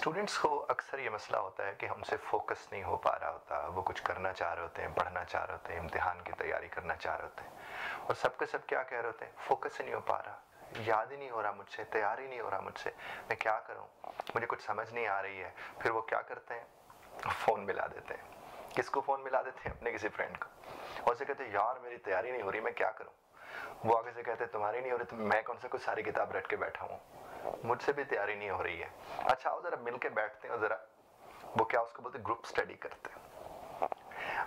Students को अक्सर ये मसला होता है कि हमसे फोकस नहीं हो पा रहा होता, वो कुछ करना चाह रहे होते हैं, पढ़ना चाह रहे होते हैं, इम्तिहान की तैयारी करना चाह रहे होते हैं और सबके सब क्या कह रहे होते हैं, फोकस ही नहीं हो पा रहा, याद ही नहीं हो रहा मुझसे, तैयार ही नहीं हो रहा मुझसे, मैं क्या करूं, मुझे कुछ समझ नहीं आ रही है। फिर वो क्या करते हैं, फ़ोन मिला देते हैं। किसको फ़ोन मिला देते हैं? अपने किसी फ्रेंड को। और उसे कहते हैं यार मेरी तैयारी नहीं हो रही, मैं क्या करूं। वो आगे से कहते हैं तुम्हारी नहीं हो रही तो मैं कौन सा कुछ सारी किताब रट के बैठा हूँ, मुझसे भी तैयारी नहीं हो रही है। अच्छा आओ जरा मिल के बैठते हैं और जरा, वो क्या उसको बोलते, ग्रुप स्टडी करते हैं।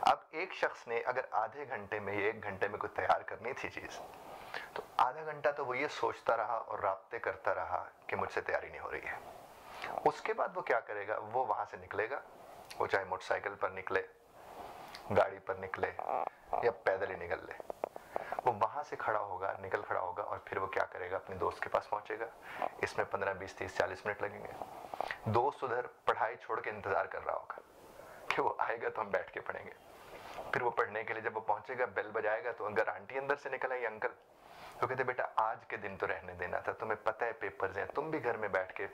अब एक शख्स ने अगर आधे घंटे में या 1 घंटे में कोई तैयार करनी थी चीज़, तो आधा घंटा तो वो ये सोचता रहा और राब्ते करता रहा कि मुझसे तैयारी नहीं हो रही है। उसके बाद वो क्या करेगा, वो वहां से निकलेगा, वो चाहे मोटरसाइकिल पर निकले, गाड़ी पर निकले या पैदल ही निकल ले, वो वहां से खड़ा होगा, निकल खड़ा होगा और फिर वो क्या करेगा, अपने दोस्त के पास पहुंचेगा। इसमें 15, 20, 30, 40 मिनट लगेंगे। दोस्त उधर पढ़ाई छोड़ के इंतजार कर रहा होगा कि वो आएगा तो हम बैठ के पढ़ेंगे। फिर वो पढ़ने के लिए जब वो पहुंचेगा, बेल बजाएगा, तो अगर आंटी अंदर से निकल आई, अंकल, तो कहते बेटा आज के दिन तो रहने देना था, तुम्हें पता है पेपर्स हैं, तुम भी घर में बैठ के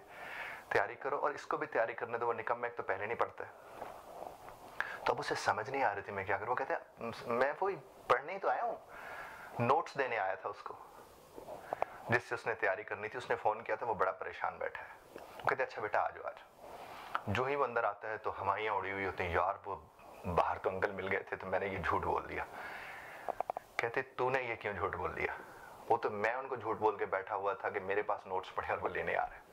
तैयारी करो और इसको भी तैयारी करने दो, वो निकम्मा एक तो पहले नहीं पढ़ता है। तो अब उसे समझ नहीं आ रही थी मैं क्या करूं। वो कहते हैं मैं वो पढ़ने ही तो आया हूं, नोट्स देने आया था उसको जिससे उसने तैयारी करनी थी। उसने फोन किया था, वो बड़ा परेशान बैठा है। वो कहते अच्छा बेटा आ जाओ आ जाओ। जो ही वो अंदर आता है तो हवाइयां उड़ी हुई होती हैं, यार वो बाहर तो अंकल मिल गए थे तो मैंने ये झूठ बोल दिया। कहते तूने ये क्यों झूठ बोल दिया? वो तो मैं उनको झूठ बोल के बैठा हुआ था कि मेरे पास नोट्स पड़े और वो लेने आ रहे हैं।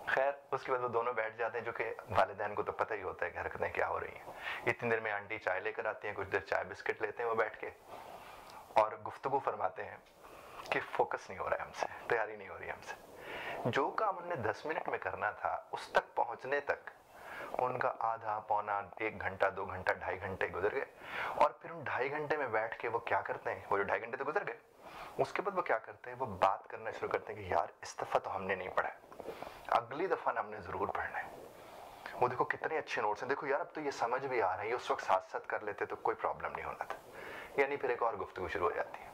खैर उसके बाद वो दोनों बैठ जाते हैं, जो कि वालिदैन को तो पता ही होता है कि हरकतें क्या हो रही हैं। इतनी देर में आंटी चाय लेकर आती हैं, कुछ देर चाय बिस्किट लेते हैं वो बैठ के और गुफ्तगू फरमाते हैं कि फोकस नहीं हो रहा है हमसे, तैयारी नहीं हो रही है हमसे। जो काम उन्होंने 10 मिनट में करना था उस तक पहुंचने तक उनका आधा पौना 1 घंटा 2 घंटा 2.5 घंटे गुजर गए। और फिर उन 2.5 घंटे में बैठ के वो क्या करते हैं, वो जो 2.5 घंटे तो गुजर गए, उसके बाद वो क्या करते हैं, वो बात करना शुरू करते हैं कि यार इस दफा तो हमने नहीं पढ़ा, अगली दफा हमने जरूर पढ़ना है। वो देखो कितने अच्छे नोट्स हैं, देखो यार अब तो ये समझ भी आ रहा है, ये उस वक्त साथ साथ कर लेते तो कोई प्रॉब्लम नहीं होना था। यानी फिर एक और गुफ्तगू शुरू हो जाती है।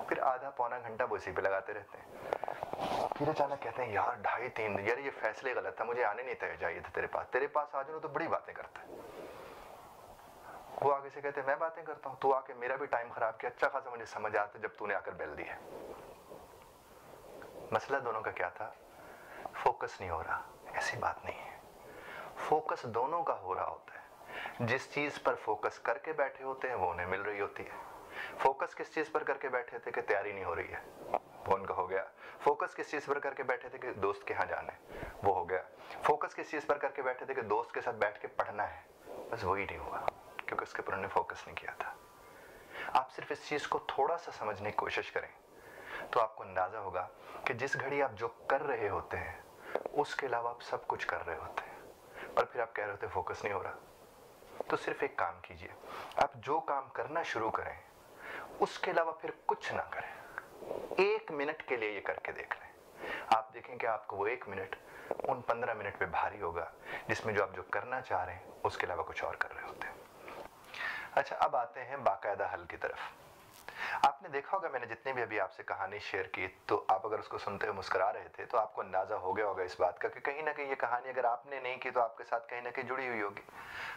फिर आधा पौना घंटा वो इसी पे लगाते रहते हैं। फिर अचानक कहते हैं यार 2.5-3 यार ये फैसले गलत था, मुझे आने नहीं चाहिए था तेरे पास आ जाओ तो बड़ी बातें करता है। वो आगे से कहते हैं मैं बातें करता हूँ, तू आके मेरा भी टाइम खराब किया, अच्छा खासा मुझे समझ आता जब तूने आकर बेल दी है। मसला दोनों का क्या था, फोकस नहीं हो रहा। ऐसी बात नहीं है, फोकस दोनों का हो रहा होता है। जिस चीज पर फोकस करके बैठे होते हैं वो उन्हें मिल रही होती है। फोकस किस चीज पर करके बैठे थे कि तैयारी नहीं हो रही है, वो उनका हो गया। फोकस किस चीज पर करके बैठे थे कि दोस्त के यहाँ जाना है, वो हो गया। फोकस किस चीज पर करके बैठे थे कि दोस्त के साथ बैठ के पढ़ना है, बस वही नहीं हुआ क्योंकि उसके ऊपर उन्होंने फोकस नहीं किया था। आप सिर्फ इस चीज को थोड़ा सा समझने की कोशिश करें तो आपको अंदाजा होगा कि जिस घड़ी आप जो कर रहे होते हैं उसके अलावा आप सब कुछ कर रहे होते हैं, पर फिर आप कह रहे होते हैं फोकस नहीं हो रहा। तो सिर्फ एक काम कीजिए, आप जो काम करना शुरू करें उसके अलावा फिर कुछ ना करें। 1 मिनट के लिए ये करके देख लें, आप देखें कि आपको वो 1 मिनट उन 15 मिनट पे भारी होगा जिसमें जो आप जो करना चाह रहे हैं उसके अलावा कुछ और कर रहे होते हैं। अच्छा अब आते हैं बाकायदा हल की तरफ। आपने देखा होगा, मैंने जितनी भी अभी आपसे कहानी शेयर की तो आप अगर उसको सुनते हुए मुस्कुरा रहे थे तो आपको अंदाजा हो गया होगा इस बात का कि कहीं ना कहीं ये कहानी अगर आपने नहीं की तो आपके साथ कहीं ना कहीं जुड़ी हुई होगी।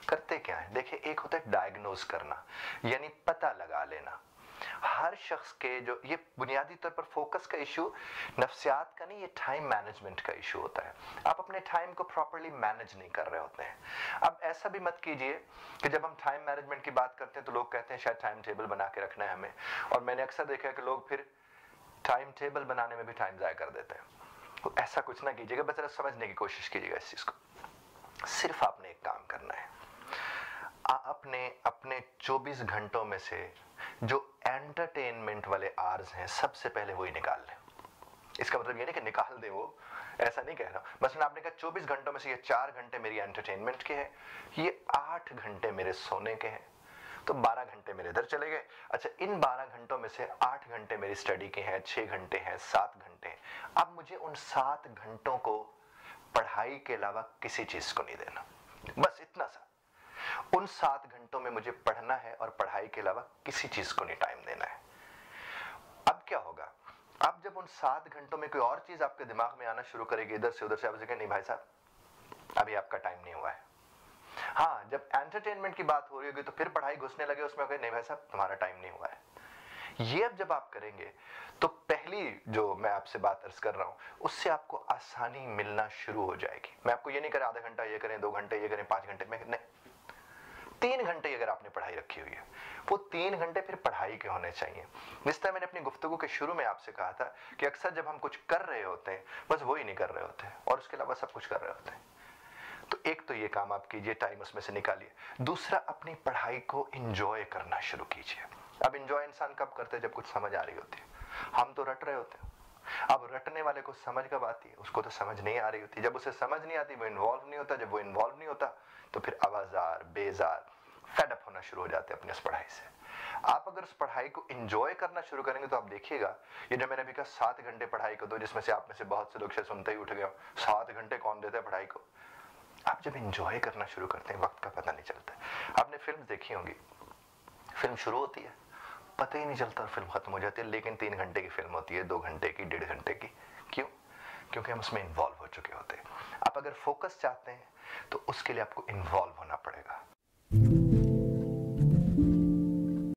करते क्या है, देखिए एक होता है डायग्नोज करना, यानी पता लगा लेना। हर शख्स के जो ये बुनियादी तौर पर फोकस का इशू नफ्सियात का नहीं, ये टाइम मैनेजमेंट का इशू होता है। आप अपने टाइम को प्रॉपर्ली मैनेज नहीं कर रहे होते हैं। अब ऐसा भी मत कीजिए कि जब हम टाइम मैनेजमेंट की बात करते हैं तो लोग कहते हैं शायद टाइम टेबल बना के रखना है हमें, और मैंने अक्सर देखा है कि लोग फिर टाइम टेबल बनाने में भी टाइम ज़ाया कर देते हैं। तो ऐसा कुछ ना कीजिएगा, बस जरा समझने की कोशिश कीजिएगा इस चीज़ को। सिर्फ आपने एक काम करना है, अपने 24 घंटों में से जो एंटरटेनमेंट वाले आवर्स हैं सबसे पहले वही निकाल लें। इसका मतलब ये नहीं कि निकाल दे, वो ऐसा नहीं कह रहा। मसलन आपने कहा 24 घंटों में से ये 4 घंटे मेरी एंटरटेनमेंट के हैं, ये 8 घंटे मेरे सोने के हैं, तो 12 घंटे मेरे इधर चले गए। अच्छा इन 12 घंटों में से 8 घंटे मेरी स्टडी के हैं, 6 घंटे हैं, 7 घंटे हैं। अब मुझे उन 7 घंटों को पढ़ाई के अलावा किसी चीज को नहीं देना, बस इतना सा। उन 7 घंटों में मुझे पढ़ना है और पढ़ाई के अलावा किसी चीज को नहीं टाइम देना है। अब क्या होगा, अब जब उन उन 7 घंटों में कोई और चीज आपके दिमाग में आना शुरू करेगी इधर से उधर से, आप उसे कहें नहीं भाई साहब अभी आपका टाइम नहीं हुआ है। हाँ, जब एंटरटेनमेंट की बात हो रही होगी तो फिर पढ़ाई घुसने लगे उसमें, नहीं भाई साहब तुम्हारा टाइम नहीं हुआ है। ये अब जब आप करेंगे तो पहली जो मैं आपसे बात अर्ज कर रहा हूं उससे आपको आसानी मिलना शुरू हो जाएगी। मैं आपको ये नहीं करें आधा घंटा ये करें, 2 घंटे ये करें, 5 घंटे में नहीं, 3 घंटे अगर आपने पढ़ाई रखी हुई है वो 3 घंटे फिर पढ़ाई के होने चाहिए। जिस तरह मैंने अपनी गुफ्तगू के शुरू में आपसे कहा था कि अक्सर जब हम कुछ कर रहे होते हैं बस वो ही नहीं कर रहे होते और उसके अलावा सब कुछ कर रहे होते हैं। तो एक तो ये काम आप कीजिए, टाइम उसमें से निकालिए। दूसरा, अपनी पढ़ाई को एंजॉय करना शुरू कीजिए। अब एंजॉय इंसान कब करते हैं? जब कुछ समझ आ रही होती है। हम तो रट रहे होते हैं। अब रटने वाले को समझ कब आती है? उसको तो समझ नहीं आ रही होती। जब उसे समझ नहीं आती वो इन्वॉल्व नहीं होता। जब वो इन्वॉल्व नहीं होता तो फिर आवाजार, बेजार, फेड अप होना शुरू हो जाते हैं अपनी उस पढ़ाई से। आप अगर उस पढ़ाई को एंजॉय करना शुरू करेंगे तो आप देखिएगा, ये जो मैंने अभी कहा 7 घंटे पढ़ाई को दो, जिसमें से आप में से बहुत से लोग शायद सुनते ही उठ गए, 7 घंटे कौन देता है पढ़ाई को? आप जब एंजॉय करना शुरू करते हैं वक्त का पता नहीं चलता। आपने फिल्म देखी होंगी, फिल्म शुरू होती है पता ही नहीं चलता और फिल्म खत्म हो जाती है, लेकिन 3 घंटे की फिल्म होती है, 2 घंटे की, 1.5 घंटे की। क्यों? क्योंकि हम उसमें इन्वॉल्व हो चुके होते हैं। आप अगर फोकस चाहते हैं तो उसके लिए आपको इन्वॉल्व होना पड़ेगा।